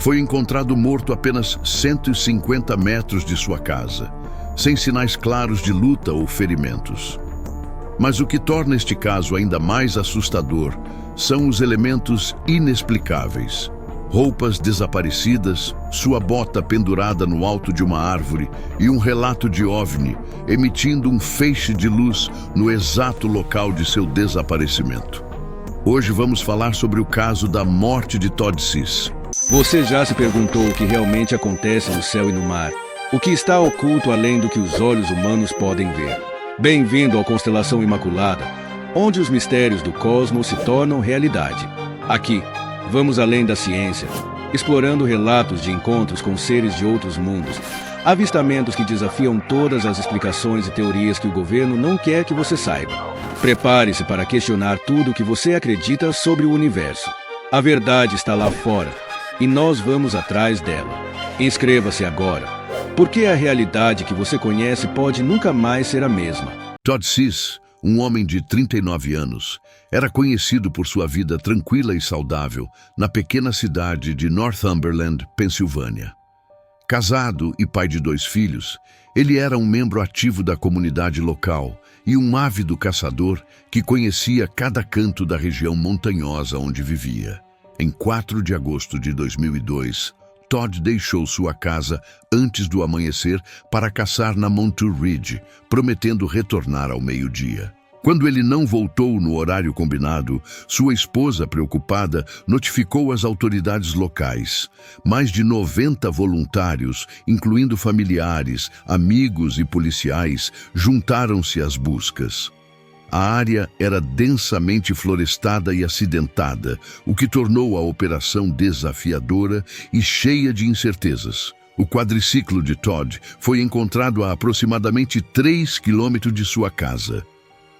foi encontrado morto a apenas 150 metros de sua casa, sem sinais claros de luta ou ferimentos. Mas o que torna este caso ainda mais assustador são os elementos inexplicáveis. Roupas desaparecidas, sua bota pendurada no alto de uma árvore e um relato de OVNI emitindo um feixe de luz no exato local de seu desaparecimento. Hoje vamos falar sobre o caso da morte de Todd Sis. Você já se perguntou o que realmente acontece no céu e no mar? O que está oculto além do que os olhos humanos podem ver? Bem-vindo à Constelação Imaculada, onde os mistérios do cosmos se tornam realidade. Aqui, vamos além da ciência, explorando relatos de encontros com seres de outros mundos, avistamentos que desafiam todas as explicações e teorias que o governo não quer que você saiba. Prepare-se para questionar tudo o que você acredita sobre o universo. A verdade está lá fora, e nós vamos atrás dela. Inscreva-se agora, porque a realidade que você conhece pode nunca mais ser a mesma. Todd Sis, um homem de 39 anos, era conhecido por sua vida tranquila e saudável na pequena cidade de Northumberland, Pensilvânia. Casado e pai de 2 filhos, ele era um membro ativo da comunidade local e um ávido caçador que conhecia cada canto da região montanhosa onde vivia. Em 4 de agosto de 2002, Todd deixou sua casa antes do amanhecer para caçar na Montour Ridge, prometendo retornar ao meio-dia. Quando ele não voltou no horário combinado, sua esposa, preocupada, notificou as autoridades locais. Mais de 90 voluntários, incluindo familiares, amigos e policiais, juntaram-se às buscas. A área era densamente florestada e acidentada, o que tornou a operação desafiadora e cheia de incertezas. O quadriciclo de Todd foi encontrado a aproximadamente 3 quilômetros de sua casa.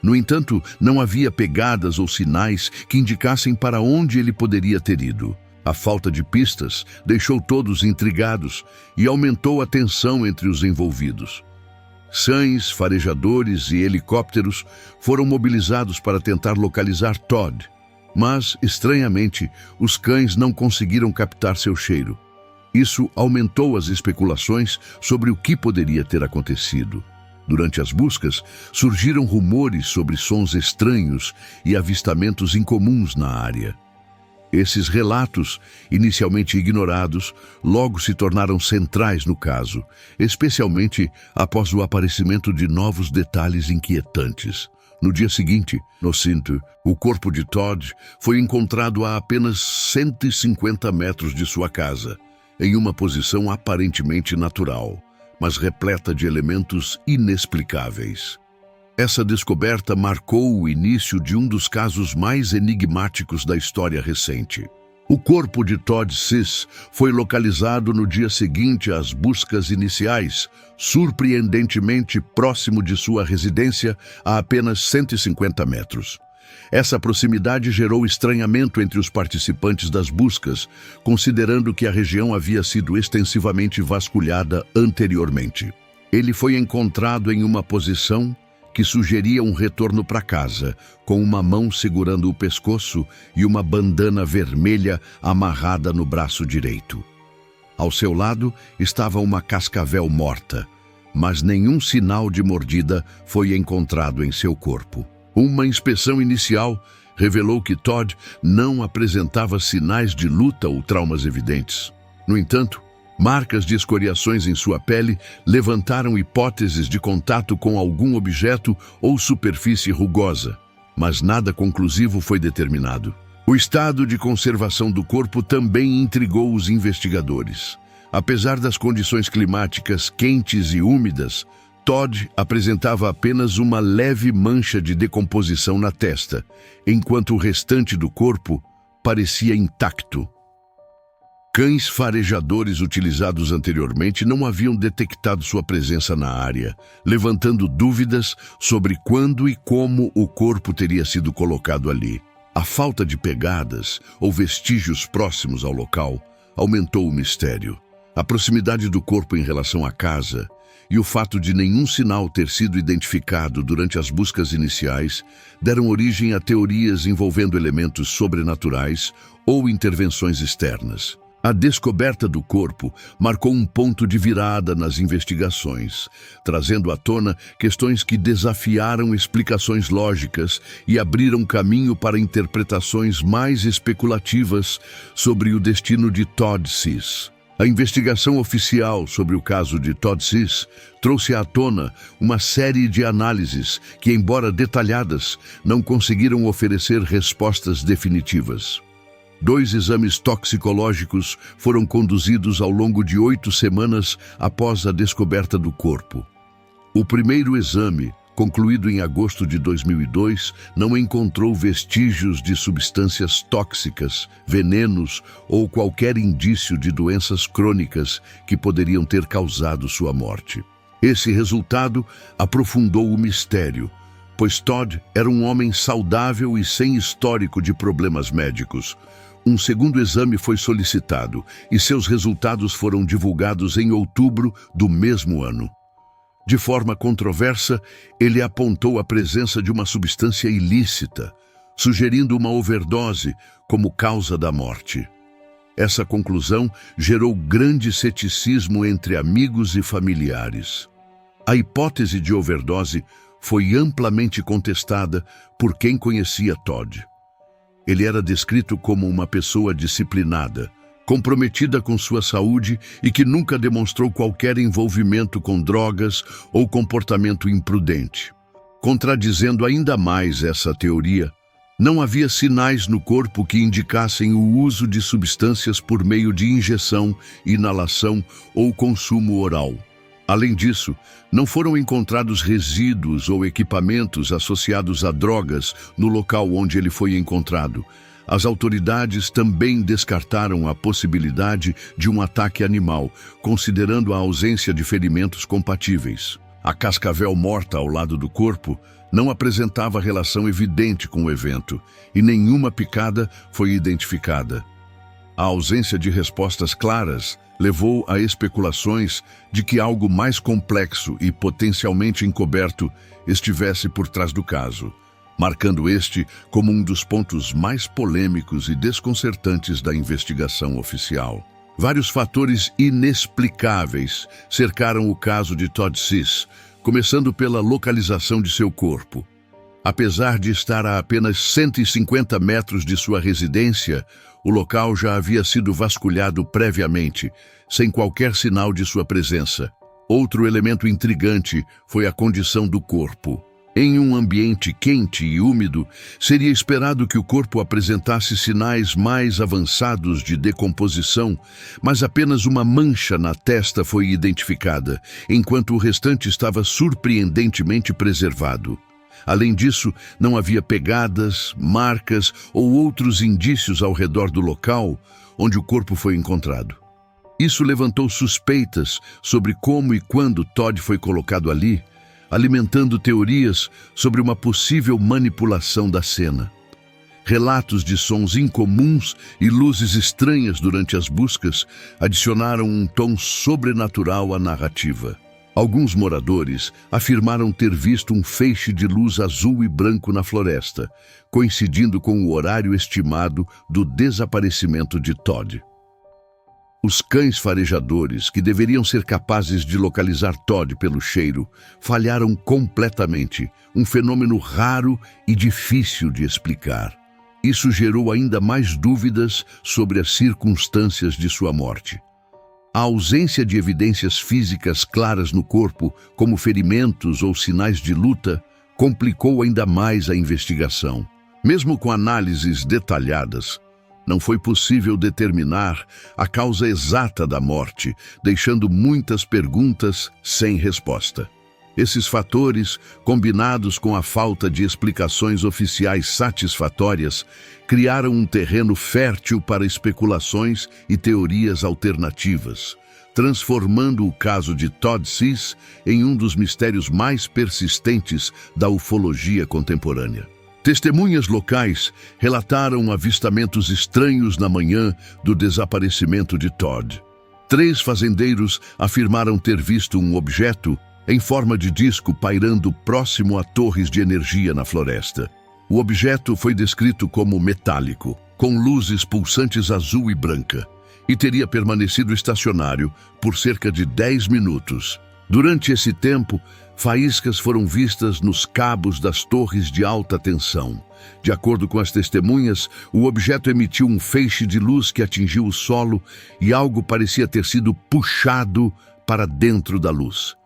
No entanto, não havia pegadas ou sinais que indicassem para onde ele poderia ter ido. A falta de pistas deixou todos intrigados e aumentou a tensão entre os envolvidos. Cães, farejadores e helicópteros foram mobilizados para tentar localizar Todd, mas, estranhamente, os cães não conseguiram captar seu cheiro. Isso aumentou as especulações sobre o que poderia ter acontecido. Durante as buscas, surgiram rumores sobre sons estranhos e avistamentos incomuns na área. Esses relatos, inicialmente ignorados, logo se tornaram centrais no caso, especialmente após o aparecimento de novos detalhes inquietantes. No dia seguinte, no Cinto, o corpo de Todd foi encontrado a apenas 150 metros de sua casa, em uma posição aparentemente natural, mas repleta de elementos inexplicáveis. Essa descoberta marcou o início de um dos casos mais enigmáticos da história recente. O corpo de Todd Sis foi localizado no dia seguinte às buscas iniciais, surpreendentemente próximo de sua residência, a apenas 150 metros. Essa proximidade gerou estranhamento entre os participantes das buscas, considerando que a região havia sido extensivamente vasculhada anteriormente. Ele foi encontrado em uma posição que sugeria um retorno para casa, com uma mão segurando o pescoço e uma bandana vermelha amarrada no braço direito. Ao seu lado estava uma cascavel morta, mas nenhum sinal de mordida foi encontrado em seu corpo. Uma inspeção inicial revelou que Todd não apresentava sinais de luta ou traumas evidentes. No entanto, marcas de escoriações em sua pele levantaram hipóteses de contato com algum objeto ou superfície rugosa, mas nada conclusivo foi determinado. O estado de conservação do corpo também intrigou os investigadores. Apesar das condições climáticas quentes e úmidas, Todd apresentava apenas uma leve mancha de decomposição na testa, enquanto o restante do corpo parecia intacto. Cães farejadores utilizados anteriormente não haviam detectado sua presença na área, levantando dúvidas sobre quando e como o corpo teria sido colocado ali. A falta de pegadas ou vestígios próximos ao local aumentou o mistério. A proximidade do corpo em relação à casa e o fato de nenhum sinal ter sido identificado durante as buscas iniciais deram origem a teorias envolvendo elementos sobrenaturais ou intervenções externas. A descoberta do corpo marcou um ponto de virada nas investigações, trazendo à tona questões que desafiaram explicações lógicas e abriram caminho para interpretações mais especulativas sobre o destino de Todd Sis. A investigação oficial sobre o caso de Todd Sis trouxe à tona uma série de análises que, embora detalhadas, não conseguiram oferecer respostas definitivas. 2 exames toxicológicos foram conduzidos ao longo de 8 semanas após a descoberta do corpo. O primeiro exame, concluído em agosto de 2002, não encontrou vestígios de substâncias tóxicas, venenos ou qualquer indício de doenças crônicas que poderiam ter causado sua morte. Esse resultado aprofundou o mistério, pois Todd era um homem saudável e sem histórico de problemas médicos. Um segundo exame foi solicitado e seus resultados foram divulgados em outubro do mesmo ano. De forma controversa, ele apontou a presença de uma substância ilícita, sugerindo uma overdose como causa da morte. Essa conclusão gerou grande ceticismo entre amigos e familiares. A hipótese de overdose foi amplamente contestada por quem conhecia Todd. Ele era descrito como uma pessoa disciplinada, comprometida com sua saúde e que nunca demonstrou qualquer envolvimento com drogas ou comportamento imprudente. Contradizendo ainda mais essa teoria, não havia sinais no corpo que indicassem o uso de substâncias por meio de injeção, inalação ou consumo oral. Além disso, não foram encontrados resíduos ou equipamentos associados a drogas no local onde ele foi encontrado. As autoridades também descartaram a possibilidade de um ataque animal, considerando a ausência de ferimentos compatíveis. A cascavel morta ao lado do corpo não apresentava relação evidente com o evento, e nenhuma picada foi identificada. A ausência de respostas claras levou a especulações de que algo mais complexo e potencialmente encoberto estivesse por trás do caso, marcando este como um dos pontos mais polêmicos e desconcertantes da investigação oficial. Vários fatores inexplicáveis cercaram o caso de Todd Sis, começando pela localização de seu corpo. Apesar de estar a apenas 150 metros de sua residência, o local já havia sido vasculhado previamente, sem qualquer sinal de sua presença. Outro elemento intrigante foi a condição do corpo. Em um ambiente quente e úmido, seria esperado que o corpo apresentasse sinais mais avançados de decomposição, mas apenas uma mancha na testa foi identificada, enquanto o restante estava surpreendentemente preservado. Além disso, não havia pegadas, marcas ou outros indícios ao redor do local onde o corpo foi encontrado. Isso levantou suspeitas sobre como e quando Todd foi colocado ali, alimentando teorias sobre uma possível manipulação da cena. Relatos de sons incomuns e luzes estranhas durante as buscas adicionaram um tom sobrenatural à narrativa. Alguns moradores afirmaram ter visto um feixe de luz azul e branco na floresta, coincidindo com o horário estimado do desaparecimento de Todd. Os cães farejadores, que deveriam ser capazes de localizar Todd pelo cheiro, falharam completamente, um fenômeno raro e difícil de explicar. Isso gerou ainda mais dúvidas sobre as circunstâncias de sua morte. A ausência de evidências físicas claras no corpo, como ferimentos ou sinais de luta, complicou ainda mais a investigação. Mesmo com análises detalhadas, não foi possível determinar a causa exata da morte, deixando muitas perguntas sem resposta. Esses fatores, combinados com a falta de explicações oficiais satisfatórias, criaram um terreno fértil para especulações e teorias alternativas, transformando o caso de Todd Sis em um dos mistérios mais persistentes da ufologia contemporânea. Testemunhas locais relataram avistamentos estranhos na manhã do desaparecimento de Todd. 3 fazendeiros afirmaram ter visto um objeto em forma de disco pairando próximo a torres de energia na floresta. O objeto foi descrito como metálico, com luzes pulsantes azul e branca, e teria permanecido estacionário por cerca de 10 minutos. Durante esse tempo, faíscas foram vistas nos cabos das torres de alta tensão. De acordo com as testemunhas, o objeto emitiu um feixe de luz que atingiu o solo e algo parecia ter sido puxado para dentro da luz.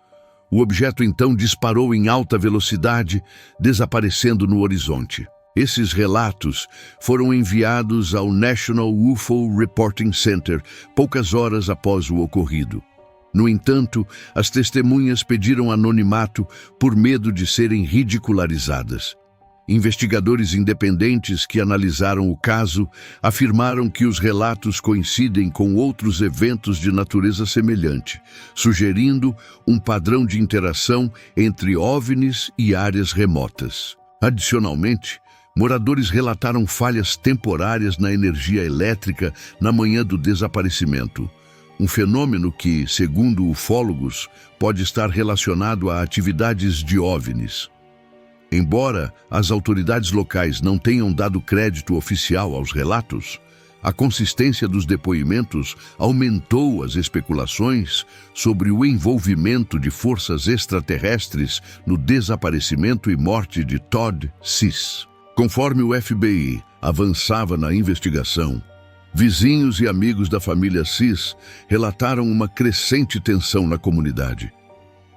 O objeto então disparou em alta velocidade, desaparecendo no horizonte. Esses relatos foram enviados ao National UFO Reporting Center poucas horas após o ocorrido. No entanto, as testemunhas pediram anonimato por medo de serem ridicularizadas. Investigadores independentes que analisaram o caso afirmaram que os relatos coincidem com outros eventos de natureza semelhante, sugerindo um padrão de interação entre OVNIs e áreas remotas. Adicionalmente, moradores relataram falhas temporárias na energia elétrica na manhã do desaparecimento, um fenômeno que, segundo ufólogos, pode estar relacionado a atividades de OVNIs. Embora as autoridades locais não tenham dado crédito oficial aos relatos, a consistência dos depoimentos aumentou as especulações sobre o envolvimento de forças extraterrestres no desaparecimento e morte de Todd Sis. Conforme o FBI avançava na investigação, vizinhos e amigos da família Sis relataram uma crescente tensão na comunidade.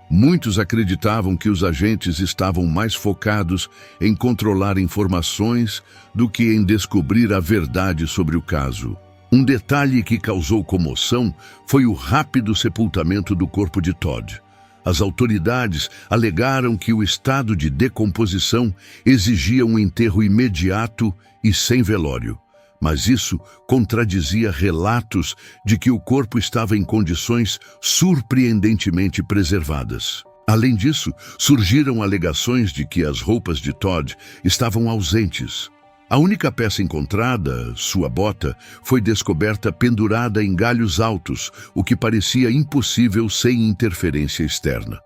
Muitos acreditavam que os agentes estavam mais focados em controlar informações do que em descobrir a verdade sobre o caso. Um detalhe que causou comoção foi o rápido sepultamento do corpo de Todd. As autoridades alegaram que o estado de decomposição exigia um enterro imediato e sem velório. Mas isso contradizia relatos de que o corpo estava em condições surpreendentemente preservadas. Além disso, surgiram alegações de que as roupas de Todd estavam ausentes. A única peça encontrada, sua bota, foi descoberta pendurada em galhos altos, o que parecia impossível sem interferência externa.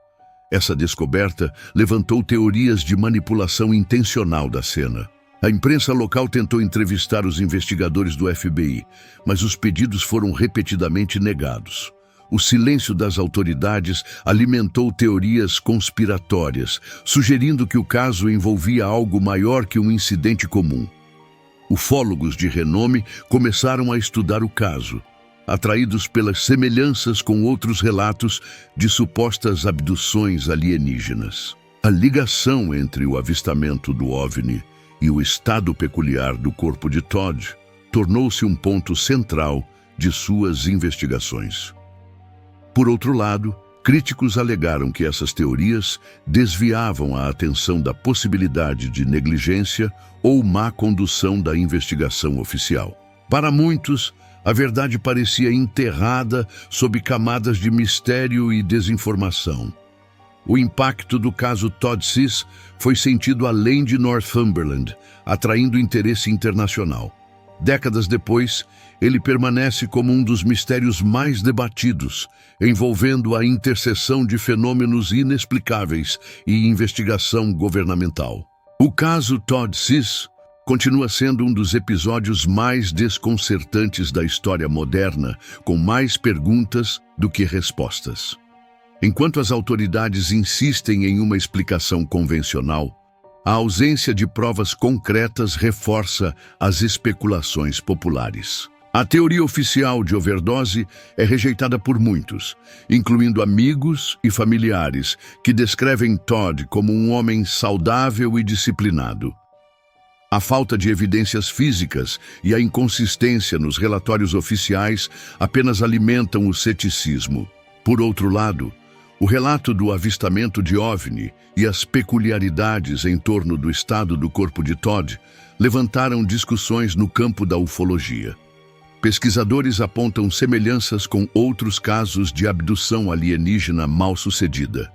Essa descoberta levantou teorias de manipulação intencional da cena. A imprensa local tentou entrevistar os investigadores do FBI, mas os pedidos foram repetidamente negados. O silêncio das autoridades alimentou teorias conspiratórias, sugerindo que o caso envolvia algo maior que um incidente comum. Ufólogos de renome começaram a estudar o caso, atraídos pelas semelhanças com outros relatos de supostas abduções alienígenas. A ligação entre o avistamento do OVNI e o estado peculiar do corpo de Todd tornou-se um ponto central de suas investigações. Por outro lado, críticos alegaram que essas teorias desviavam a atenção da possibilidade de negligência ou má condução da investigação oficial. Para muitos, a verdade parecia enterrada sob camadas de mistério e desinformação. O impacto do caso Todd Sis foi sentido além de Northumberland, atraindo interesse internacional. Décadas depois, ele permanece como um dos mistérios mais debatidos, envolvendo a interseção de fenômenos inexplicáveis e investigação governamental. O caso Todd Sis continua sendo um dos episódios mais desconcertantes da história moderna, com mais perguntas do que respostas. Enquanto as autoridades insistem em uma explicação convencional, a ausência de provas concretas reforça as especulações populares. A teoria oficial de overdose é rejeitada por muitos, incluindo amigos e familiares, que descrevem Todd como um homem saudável e disciplinado. A falta de evidências físicas e a inconsistência nos relatórios oficiais apenas alimentam o ceticismo. Por outro lado, o relato do avistamento de OVNI e as peculiaridades em torno do estado do corpo de Todd levantaram discussões no campo da ufologia. Pesquisadores apontam semelhanças com outros casos de abdução alienígena mal-sucedida.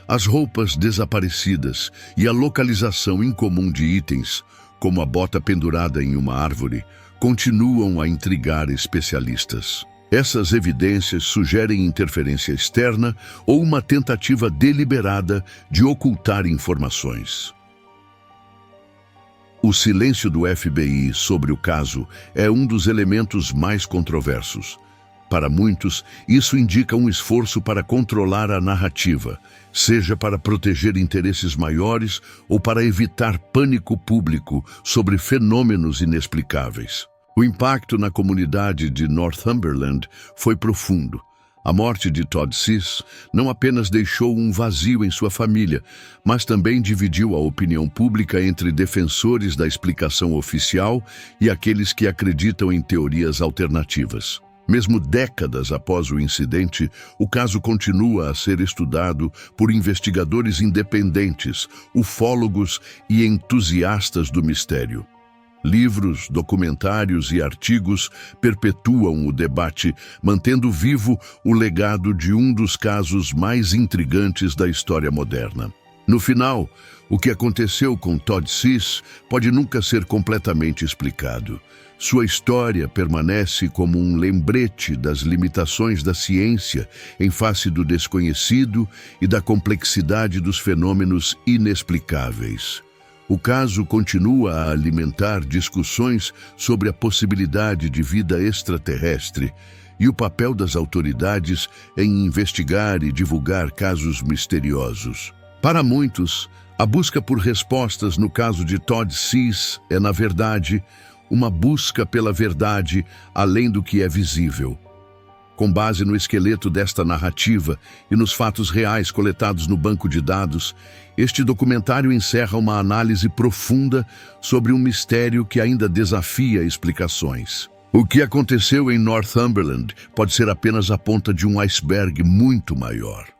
As roupas desaparecidas e a localização incomum de itens, como a bota pendurada em uma árvore, continuam a intrigar especialistas. Essas evidências sugerem interferência externa ou uma tentativa deliberada de ocultar informações. O silêncio do FBI sobre o caso é um dos elementos mais controversos, Para muitos, isso indica um esforço para controlar a narrativa, seja para proteger interesses maiores ou para evitar pânico público sobre fenômenos inexplicáveis. O impacto na comunidade de Northumberland foi profundo. A morte de Todd Sis não apenas deixou um vazio em sua família, mas também dividiu a opinião pública entre defensores da explicação oficial e aqueles que acreditam em teorias alternativas. Mesmo décadas após o incidente, o caso continua a ser estudado por investigadores independentes, ufólogos e entusiastas do mistério. Livros, documentários e artigos perpetuam o debate, mantendo vivo o legado de um dos casos mais intrigantes da história moderna. No final, o que aconteceu com Todd Sis pode nunca ser completamente explicado. Sua história permanece como um lembrete das limitações da ciência em face do desconhecido e da complexidade dos fenômenos inexplicáveis. O caso continua a alimentar discussões sobre a possibilidade de vida extraterrestre e o papel das autoridades em investigar e divulgar casos misteriosos. Para muitos, a busca por respostas no caso de Todd Sis é, na verdade, uma busca pela verdade além do que é visível. Com base no esqueleto desta narrativa e nos fatos reais coletados no banco de dados, este documentário encerra uma análise profunda sobre um mistério que ainda desafia explicações. O que aconteceu em Northumberland pode ser apenas a ponta de um iceberg muito maior.